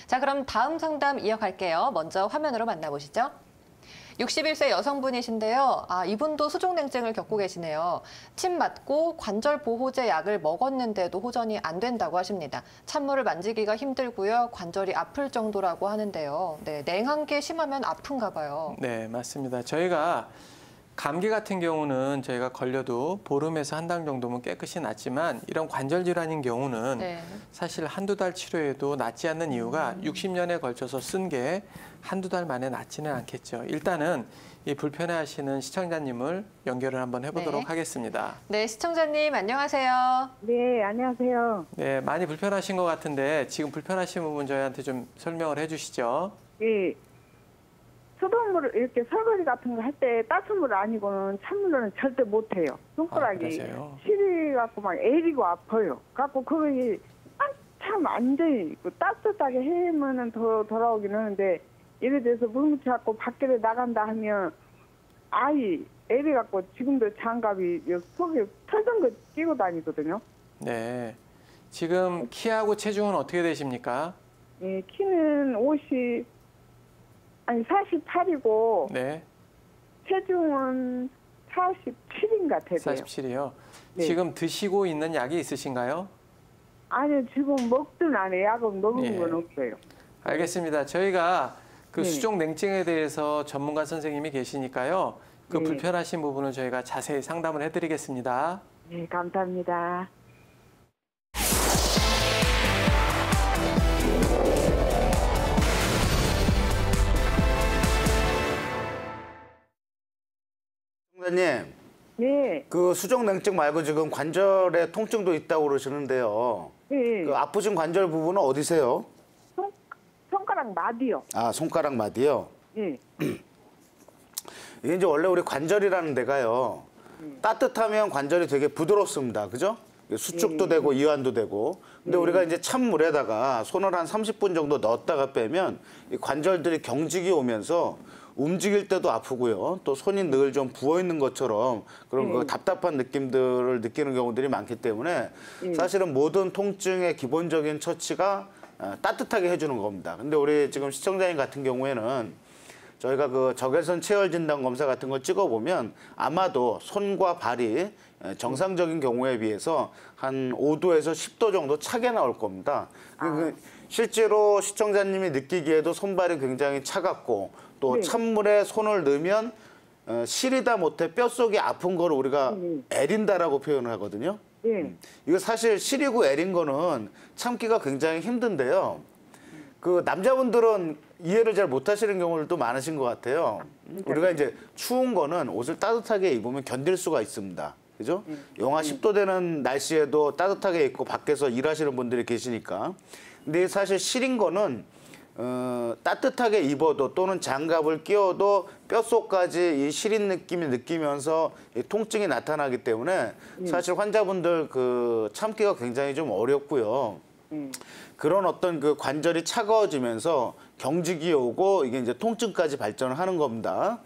자, 그럼 다음 상담 이어갈게요. 먼저 화면으로 만나보시죠. 61세 여성분이신데요. 이분도 수족냉증을 겪고 계시네요. 침 맞고 관절 보호제 약을 먹었는데도 호전이 안 된다고 하십니다. 찬물을 만지기가 힘들고요. 관절이 아플 정도라고 하는데요. 네, 냉한 게 심하면 아픈가 봐요. 네, 맞습니다. 저희가 감기 같은 경우는 저희가 걸려도 보름에서 한 달 정도면 깨끗이 낫지만 이런 관절 질환인 경우는 네. 사실 한두 달 치료해도 낫지 않는 이유가 60년에 걸쳐서 쓴 게 한두 달 만에 낫지는 않겠죠. 일단은 이 불편해하시는 시청자님을 연결을 한번 해보도록 네. 하겠습니다. 네, 시청자님 안녕하세요. 네, 안녕하세요. 네, 많이 불편하신 것 같은데 지금 불편하신 부분 저희한테 좀 설명을 해주시죠. 예. 수돗물 이렇게 설거지 같은 거 할 때 따뜻한 물 아니고는 찬물로는 절대 못 해요. 손가락이 그러세요? 시리 갖고 막 애리고 아파요. 갖고 그게 한참 완전히 따뜻하게 해면은 더 돌아오긴 하는데 예를 들어서 물 묻혀갖고 밖에 나간다 하면 아이 애리 갖고 지금도 장갑이 속에 털던 거 끼고 다니거든요. 네, 지금 키하고 체중은 어떻게 되십니까? 예, 키는 48이고 네, 체중은 47인가 되고요. 47이요. 네. 지금 드시고 있는 약이 있으신가요? 아니요, 지금 먹든 안 해요. 약은 먹은 예. 건 없어요. 알겠습니다. 저희가 그 네. 수족 냉증에 대해서 전문가 선생님이 계시니까요. 그 네. 불편하신 부분은 저희가 자세히 상담을 해드리겠습니다. 네, 감사합니다. 선생님, 네, 그 수족냉증 말고 지금 관절에 통증도 있다고 그러시는데요. 네. 그 아프신 관절 부분은 어디세요? 손가락 마디요. 아, 손가락 마디요. 네, 이게 이제 원래 우리 관절이라는 데가요. 따뜻하면 관절이 되게 부드럽습니다. 그죠? 수축도 되고 이완도 되고. 근데 우리가 이제 찬물에다가 손을 한 30분 정도 넣었다가 빼면 이 관절들이 경직이 오면서 움직일 때도 아프고요. 또 손이 늘 좀 부어 있는 것처럼 그런 그 답답한 느낌들을 느끼는 경우들이 많기 때문에 사실은 모든 통증의 기본적인 처치가 따뜻하게 해주는 겁니다. 근데 우리 지금 시청자님 같은 경우에는 저희가 그 적외선 체열 진단 검사 같은 걸 찍어보면 아마도 손과 발이 정상적인 경우에 비해서 한 5도에서 10도 정도 차게 나올 겁니다. 실제로 시청자님이 느끼기에도 손발이 굉장히 차갑고 또 네. 찬물에 손을 넣으면 시리다 못해 뼛속이 아픈 거를 우리가 애린다라고 표현을 하거든요. 네. 이거 사실 시리고 애린 거는 참기가 굉장히 힘든데요. 그 남자분들은 이해를 잘 못하시는 경우들도 많으신 것 같아요. 우리가 이제 추운 거는 옷을 따뜻하게 입으면 견딜 수가 있습니다. 그죠? 영하 10도 되는 날씨에도 따뜻하게 입고 밖에서 일하시는 분들이 계시니까. 근데 사실 시린 거는 따뜻하게 입어도 또는 장갑을 끼워도 뼛속까지 이 시린 느낌이 느끼면서 이 통증이 나타나기 때문에 사실 환자분들 그 참기가 굉장히 좀 어렵고요. 그런 어떤 그 관절이 차가워지면서 경직이 오고 이게 이제 통증까지 발전을 하는 겁니다.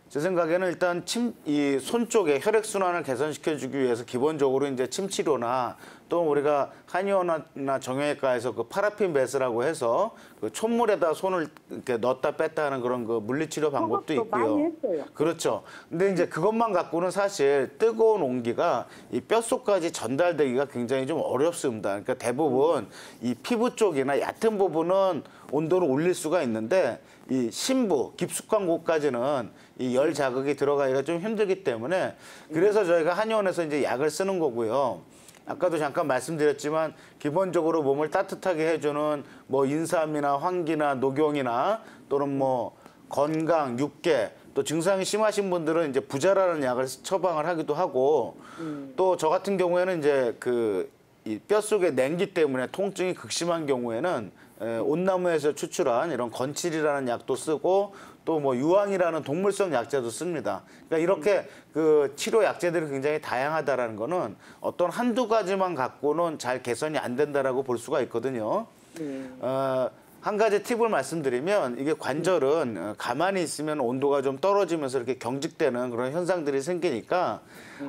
제 생각에는 일단 이 손 쪽에 혈액순환을 개선시켜주기 위해서 기본적으로 이제 침 치료나 또 우리가 한의원이나 정형외과에서 그 파라핀 베스라고 해서 그 촛물에다 손을 이렇게 넣었다 뺐다 하는 그런 그 물리치료 방법도 그것도 있고요. 많이 했어요. 그렇죠. 근데 이제 그것만 갖고는 사실 뜨거운 온기가 이 뼛속까지 전달되기가 굉장히 좀 어렵습니다. 그러니까 대부분 이 피부 쪽이나 얕은 부분은 온도를 올릴 수가 있는데 이 심부, 깊숙한 곳까지는 이 열 자극이 들어가기가 좀 힘들기 때문에 그래서 저희가 한의원에서 이제 약을 쓰는 거고요. 아까도 잠깐 말씀드렸지만 기본적으로 몸을 따뜻하게 해주는 뭐 인삼이나 황기나 녹용이나 또는 뭐 건강, 육개 또 증상이 심하신 분들은 이제 부자라는 약을 처방을 하기도 하고 또 저 같은 경우에는 이제 그 이 뼛속의 냉기 때문에 통증이 극심한 경우에는 온나무에서 추출한 이런 건칠이라는 약도 쓰고 또 뭐 유황이라는 동물성 약재도 씁니다. 그러니까 이렇게 그 치료 약재들이 굉장히 다양하다라는 거는 어떤 한두 가지만 갖고는 잘 개선이 안 된다라고 볼 수가 있거든요. 한 가지 팁을 말씀드리면 이게 관절은 가만히 있으면 온도가 좀 떨어지면서 이렇게 경직되는 그런 현상들이 생기니까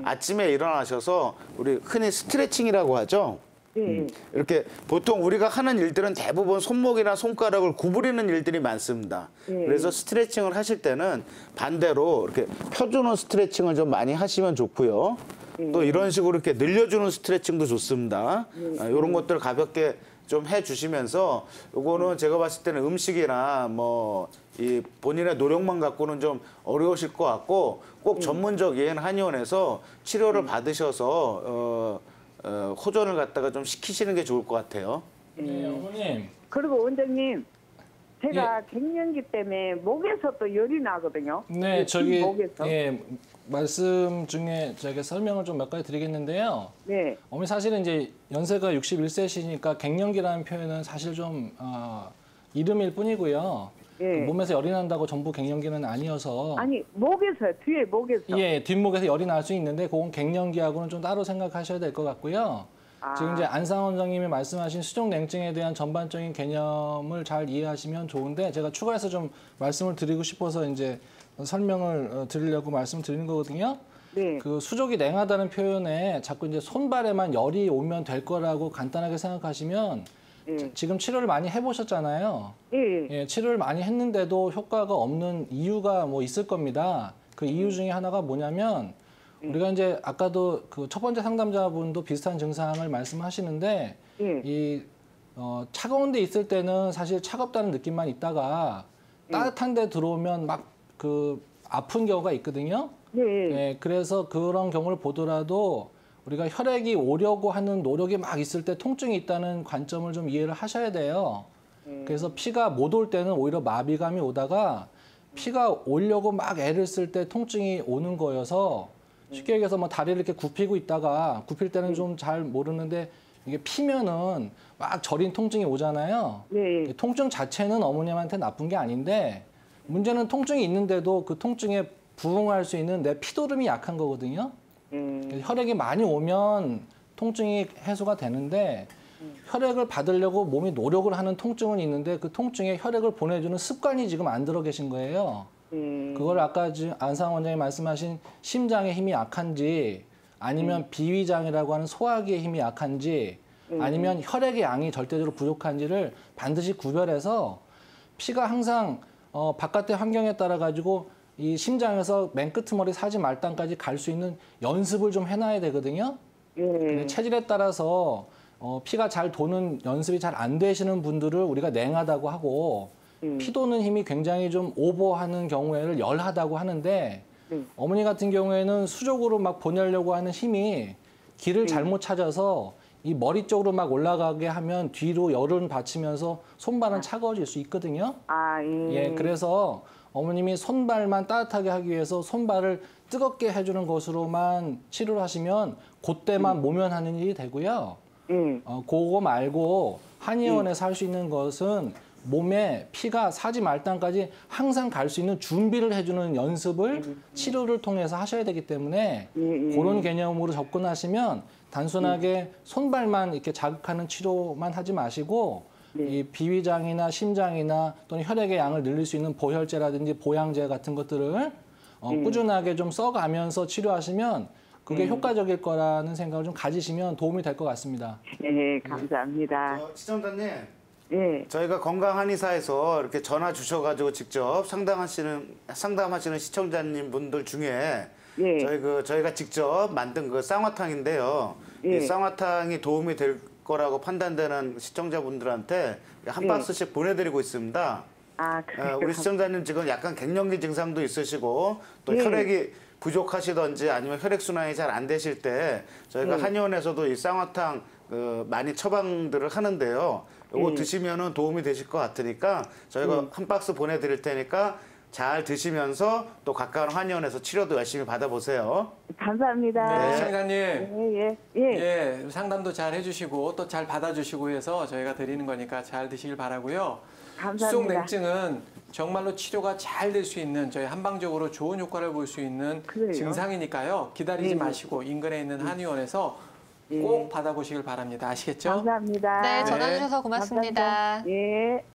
아침에 일어나셔서 우리 흔히 스트레칭이라고 하죠. 예. 이렇게 보통 우리가 하는 일들은 대부분 손목이나 손가락을 구부리는 일들이 많습니다. 예. 그래서 스트레칭을 하실 때는 반대로 이렇게 펴주는 스트레칭을 좀 많이 하시면 좋고요. 또 이런 식으로 이렇게 늘려주는 스트레칭도 좋습니다. 이런 것들을 가볍게 좀 해주시면서 요거는 제가 봤을 때는 음식이나 뭐 이 본인의 노력만 갖고는 좀 어려우실 것 같고 꼭 전문적인 한의원에서 치료를 받으셔서 호전을 갖다가 좀 시키시는 게 좋을 것 같아요. 네, 어머님. 그리고 원장님, 제가 갱년기 때문에 목에서 또 열이 나거든요. 네, 이 저기 목에서. 말씀 중에 제가 설명을 좀 몇 가지 드리겠는데요. 네. 어머니 사실은 이제 연세가 61세시니까 갱년기라는 표현은 사실 좀 이름일 뿐이고요. 예. 몸에서 열이 난다고 전부 갱년기는 아니어서 아니 목에서요. 뒤에 목에서. 예, 뒷목에서 열이 날 수 있는데 그건 갱년기하고는 좀 따로 생각하셔야 될 것 같고요. 지금 이제 안상 원장님이 말씀하신 수족냉증에 대한 전반적인 개념을 잘 이해하시면 좋은데 제가 추가해서 좀 말씀을 드리고 싶어서 이제 설명을 드리려고 말씀을 드리는 거거든요. 네. 그 수족이 냉하다는 표현에 자꾸 이제 손발에만 열이 오면 될 거라고 간단하게 생각하시면 예. 지금 치료를 많이 해보셨잖아요. 예. 예, 치료를 많이 했는데도 효과가 없는 이유가 뭐 있을 겁니다. 그 이유 중에 하나가 뭐냐면 우리가 이제 아까도 그 첫 번째 상담자분도 비슷한 증상을 말씀하시는데 예. 이 차가운 데 있을 때는 사실 차갑다는 느낌만 있다가 따뜻한 데 들어오면 막 그 아픈 경우가 있거든요. 네. 예, 그래서 그런 경우를 보더라도 우리가 혈액이 오려고 하는 노력이 막 있을 때 통증이 있다는 관점을 좀 이해를 하셔야 돼요. 그래서 피가 못 올 때는 오히려 마비감이 오다가 피가 오려고 막 애를 쓸 때 통증이 오는 거여서 쉽게 얘기해서 뭐 다리를 이렇게 굽히고 있다가 굽힐 때는 좀 잘 모르는데 이게 피면은 막 저린 통증이 오잖아요. 네. 통증 자체는 어머님한테 나쁜 게 아닌데 문제는 통증이 있는데도 그 통증에 부응할 수 있는 내 피도름이 약한 거거든요. 혈액이 많이 오면 통증이 해소가 되는데 혈액을 받으려고 몸이 노력을 하는 통증은 있는데 그 통증에 혈액을 보내주는 습관이 지금 안 들어 계신 거예요. 그걸 아까 안상 원장이 말씀하신 심장의 힘이 약한지 아니면 비위장이라고 하는 소화기의 힘이 약한지 아니면 혈액의 양이 절대적으로 부족한지를 반드시 구별해서 피가 항상 바깥의 환경에 따라 가지고 이 심장에서 맨 끄트머리 사지 말단까지 갈 수 있는 연습을 좀 해놔야 되거든요. 근데 체질에 따라서 피가 잘 도는 연습이 잘 안 되시는 분들을 우리가 냉하다고 하고 피 도는 힘이 굉장히 좀 오버하는 경우에를 열하다고 하는데 어머니 같은 경우에는 수족으로 막 보내려고 하는 힘이 길을 잘못 찾아서 이 머리 쪽으로 막 올라가게 하면 뒤로 열을 받치면서 손발은 차가워질 수 있거든요. 아, 예. 예, 그래서 어머님이 손발만 따뜻하게 하기 위해서 손발을 뜨겁게 해주는 것으로만 치료를 하시면 그때만 모면하는 일이 되고요. 그거 말고 한의원에서 할 수 있는 것은 몸에 피가 사지 말단까지 항상 갈 수 있는 준비를 해주는 연습을 치료를 통해서 하셔야 되기 때문에 그런 개념으로 접근하시면 단순하게 손발만 이렇게 자극하는 치료만 하지 마시고 이 비위장이나 심장이나 또는 혈액의 양을 늘릴 수 있는 보혈제라든지 보양제 같은 것들을 꾸준하게 좀 써가면서 치료하시면 그게 효과적일 거라는 생각을 좀 가지시면 도움이 될 것 같습니다. 예, 감사합니다. 시청자님, 예. 저희가 건강한의사에서 이렇게 전화 주셔가지고 직접 상담하시는 시청자님 분들 중에 예. 저희가 직접 만든 그 쌍화탕인데요. 예. 이 쌍화탕이 도움이 될 거라고 판단되는 시청자분들한테 한 박스씩 보내드리고 있습니다. 아, 그래요? 우리 시청자님 지금 약간 갱년기 증상도 있으시고 또 예. 혈액이 부족하시던지 아니면 혈액순환이 잘 안 되실 때 저희가 한의원에서도 이 쌍화탕 많이 처방들을 하는데요. 이거 드시면은 도움이 되실 것 같으니까 저희가 한 박스 보내드릴 테니까 잘 드시면서 또 가까운 한의원에서 치료도 열심히 받아보세요. 감사합니다. 네, 시청자님. 예, 예. 예, 상담도 잘 해주시고 또 잘 받아주시고 해서 저희가 드리는 거니까 잘 드시길 바라고요. 감사합니다. 수족냉증은 정말로 치료가 잘 될 수 있는 저희 한방적으로 좋은 효과를 볼 수 있는 그래요? 증상이니까요. 기다리지 마시고 인근에 있는 한의원에서 꼭 받아보시길 바랍니다. 아시겠죠? 감사합니다. 네, 전화 주셔서 고맙습니다. 감사합니다. 예.